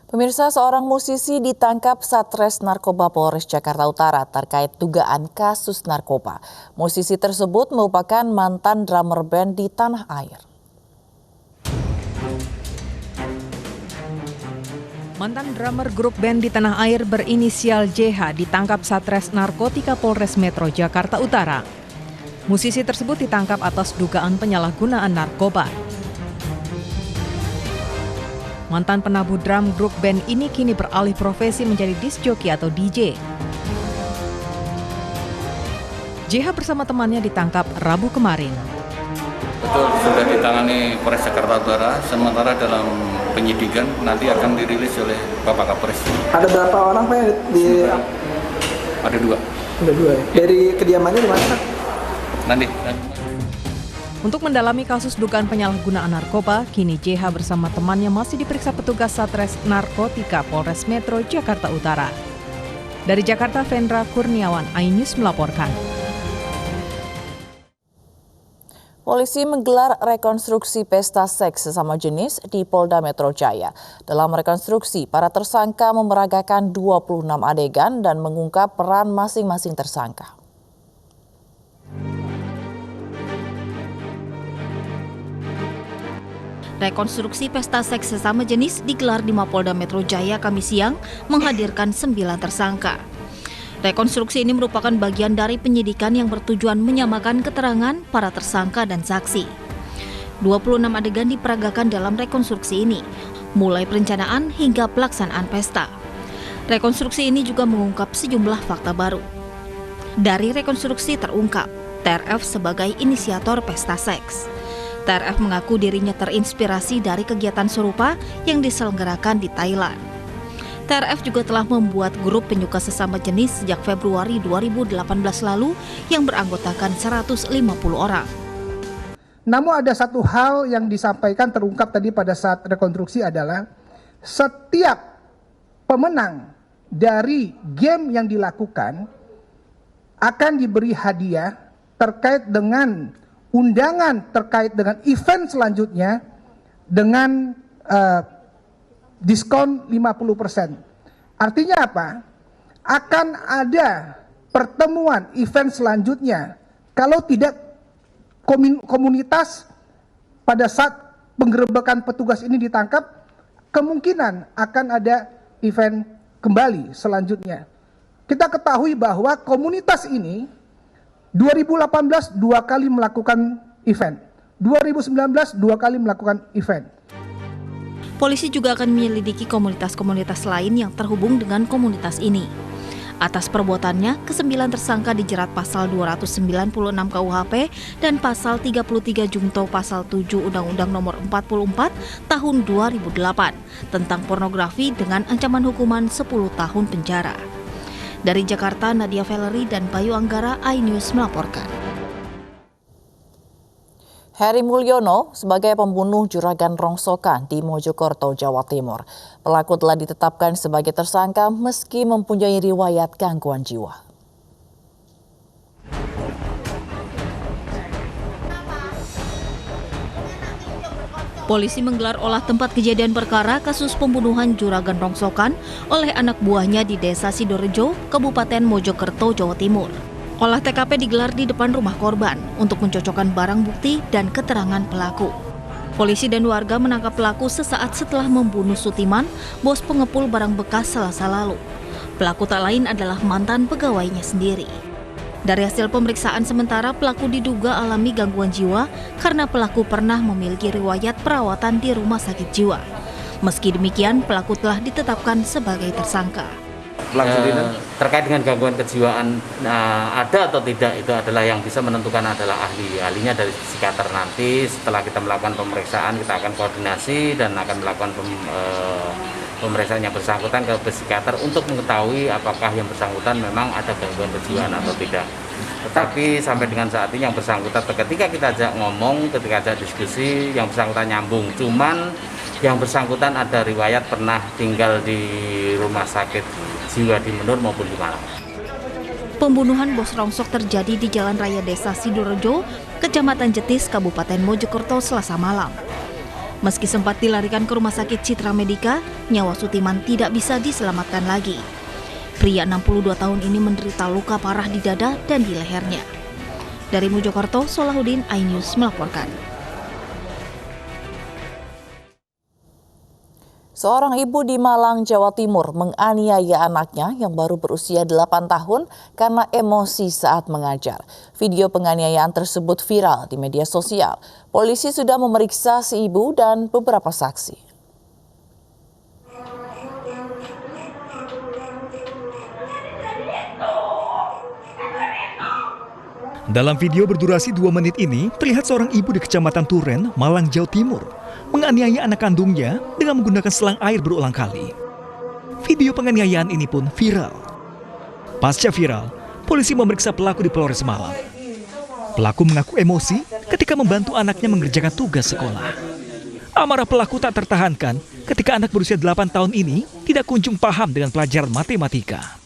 Pemirsa, seorang musisi ditangkap Satres Narkoba Polres Jakarta Utara terkait dugaan kasus narkoba. Musisi tersebut merupakan mantan drummer band di tanah air. Mantan drummer grup band di tanah air berinisial JH ditangkap Satres Narkotika Polres Metro Jakarta Utara. Musisi tersebut ditangkap atas dugaan penyalahgunaan narkoba. Mantan penabuh drum grup band ini kini beralih profesi menjadi disc jockey atau DJ. JH bersama temannya ditangkap Rabu kemarin. Betul, sudah ditangani Polres Jakarta Utara, sementara dalam penyidikan nanti akan dirilis oleh Bapak Kapolres. Ada berapa orang Pak? Ada dua. Ada dua ya? Dari kediamannya di mana? Nanti. Untuk mendalami kasus dugaan penyalahgunaan narkoba, kini JH bersama temannya masih diperiksa petugas Satres Narkotika Polres Metro Jakarta Utara. Dari Jakarta, Vendra Kurniawan, iNews melaporkan. Polisi menggelar rekonstruksi pesta seks sesama jenis di Polda Metro Jaya. Dalam rekonstruksi, para tersangka memeragakan 26 adegan dan mengungkap peran masing-masing tersangka. Rekonstruksi pesta seks sesama jenis digelar di Mapolda Metro Jaya Kamis siang menghadirkan 9 tersangka. Rekonstruksi ini merupakan bagian dari penyidikan yang bertujuan menyamakan keterangan para tersangka dan saksi. 26 adegan diperagakan dalam rekonstruksi ini, mulai perencanaan hingga pelaksanaan pesta. Rekonstruksi ini juga mengungkap sejumlah fakta baru. Dari rekonstruksi terungkap, TRF sebagai inisiator pesta seks. TRF mengaku dirinya terinspirasi dari kegiatan serupa yang diselenggarakan di Thailand. TRF juga telah membuat grup penyuka sesama jenis sejak Februari 2018 lalu yang beranggotakan 150 orang. Namun ada satu hal yang disampaikan terungkap tadi pada saat rekonstruksi adalah setiap pemenang dari game yang dilakukan akan diberi hadiah terkait dengan undangan terkait dengan event selanjutnya dengan diskon 50%. Artinya apa? Akan ada pertemuan event selanjutnya kalau tidak komunitas pada saat penggerebekan petugas ini ditangkap, kemungkinan akan ada event kembali selanjutnya. Kita ketahui bahwa komunitas ini 2018 2 kali melakukan event, 2019 2 kali melakukan event. Polisi juga akan menyelidiki komunitas-komunitas lain yang terhubung dengan komunitas ini. Atas perbuatannya, ke-9 tersangka dijerat pasal 296 KUHP dan pasal 33 Junto pasal 7 Undang-Undang Nomor 44 Tahun 2008 tentang pornografi dengan ancaman hukuman 10 tahun penjara. Dari Jakarta, Nadia Valery dan Bayu Anggara, iNews melaporkan. Heri Mulyono sebagai pembunuh juragan rongsokan di Mojokerto, Jawa Timur. Pelaku telah ditetapkan sebagai tersangka meski mempunyai riwayat gangguan jiwa. Polisi menggelar olah tempat kejadian perkara kasus pembunuhan juragan rongsokan oleh anak buahnya di Desa Sidorejo, Kabupaten Mojokerto, Jawa Timur. Olah TKP digelar di depan rumah korban untuk mencocokkan barang bukti dan keterangan pelaku. Polisi dan warga menangkap pelaku sesaat setelah membunuh Sutiman, bos pengepul barang bekas Selasa lalu. Pelaku tak lain adalah mantan pegawainya sendiri. Dari hasil pemeriksaan sementara, pelaku diduga alami gangguan jiwa karena pelaku pernah memiliki riwayat perawatan di rumah sakit jiwa. Meski demikian, pelaku telah ditetapkan sebagai tersangka. Terkait dengan gangguan kejiwaan ada atau tidak, itu adalah yang bisa menentukan adalah ahlinya dari psikiater. Nanti setelah kita melakukan pemeriksaan, kita akan koordinasi dan akan melakukan pemeriksaan yang bersangkutan ke psikiater untuk mengetahui apakah yang bersangkutan memang ada gangguan kejiwaan atau tidak. Tetapi sampai dengan saat ini yang bersangkutan, ketika kita ajak ngomong, ketika ajak diskusi, yang bersangkutan nyambung. Cuman yang bersangkutan ada riwayat pernah tinggal di rumah sakit jiwa di Menur maupun di Malang. Pembunuhan bos rongsok terjadi di Jalan Raya Desa Sidorejo, Kecamatan Jetis, Kabupaten Mojokerto, Selasa malam. Meski sempat dilarikan ke Rumah Sakit Citra Medika, nyawa Sutiman tidak bisa diselamatkan lagi. Pria 62 tahun ini menderita luka parah di dada dan di lehernya. Dari Mojokerto, Solahuddin, iNews melaporkan. Seorang ibu di Malang, Jawa Timur menganiaya anaknya yang baru berusia 8 tahun karena emosi saat mengajar. Video penganiayaan tersebut viral di media sosial. Polisi sudah memeriksa si ibu dan beberapa saksi. Dalam video berdurasi 2 menit ini, terlihat seorang ibu di Kecamatan Turen, Malang, Jawa Timur, menganiaya anak kandungnya dengan menggunakan selang air berulang kali. Video penganiayaan ini pun viral. Pasca viral, polisi memeriksa pelaku di Polres Malang. Pelaku mengaku emosi ketika membantu anaknya mengerjakan tugas sekolah. Amarah pelaku tak tertahankan ketika anak berusia 8 tahun ini tidak kunjung paham dengan pelajaran matematika.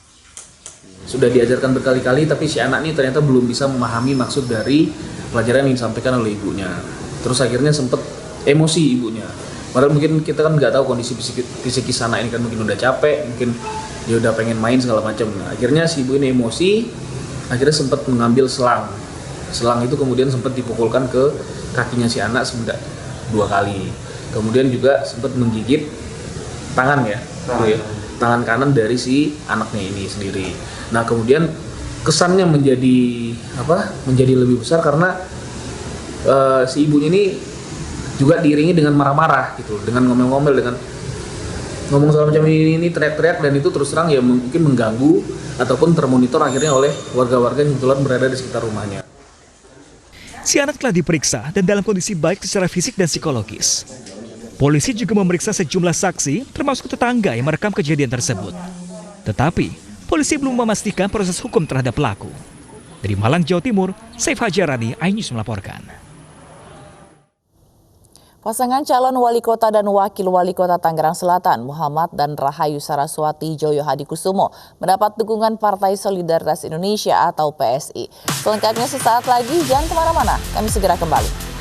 Sudah diajarkan berkali-kali, tapi si anak ini ternyata belum bisa memahami maksud dari pelajaran yang disampaikan oleh ibunya. Terus akhirnya sempat emosi ibunya. Padahal mungkin kita kan nggak tahu kondisi psikis anak ini, kan mungkin udah capek, mungkin dia udah pengen main segala macam. Nah, akhirnya si ibu ini emosi, akhirnya sempat mengambil selang. Selang itu kemudian sempat dipukulkan ke kakinya si anak sebanyak 2 kali. Kemudian juga sempat menggigit tangan tangan kanan dari si anaknya ini sendiri. Nah, kemudian kesannya menjadi lebih besar karena si ibunya ini juga diiringi dengan marah-marah gitu, dengan ngomel-ngomel, dengan ngomong segala macam ini teriak-teriak, dan itu terus terang ya mungkin mengganggu ataupun termonitor akhirnya oleh warga-warga yang kebetulan berada di sekitar rumahnya. Si anak telah diperiksa dan dalam kondisi baik secara fisik dan psikologis. Polisi juga memeriksa sejumlah saksi termasuk tetangga yang merekam kejadian tersebut. Tetapi polisi belum memastikan proses hukum terhadap pelaku. Dari Malang, Jawa Timur, Saif Hajarani, iNews melaporkan. Pasangan calon wali kota dan wakil wali kota Tangerang Selatan, Muhammad dan Rahayu Saraswati Joyo Hadikusumo, mendapat dukungan Partai Solidaritas Indonesia atau PSI. Selengkapnya sesaat lagi, jangan kemana-mana, kami segera kembali.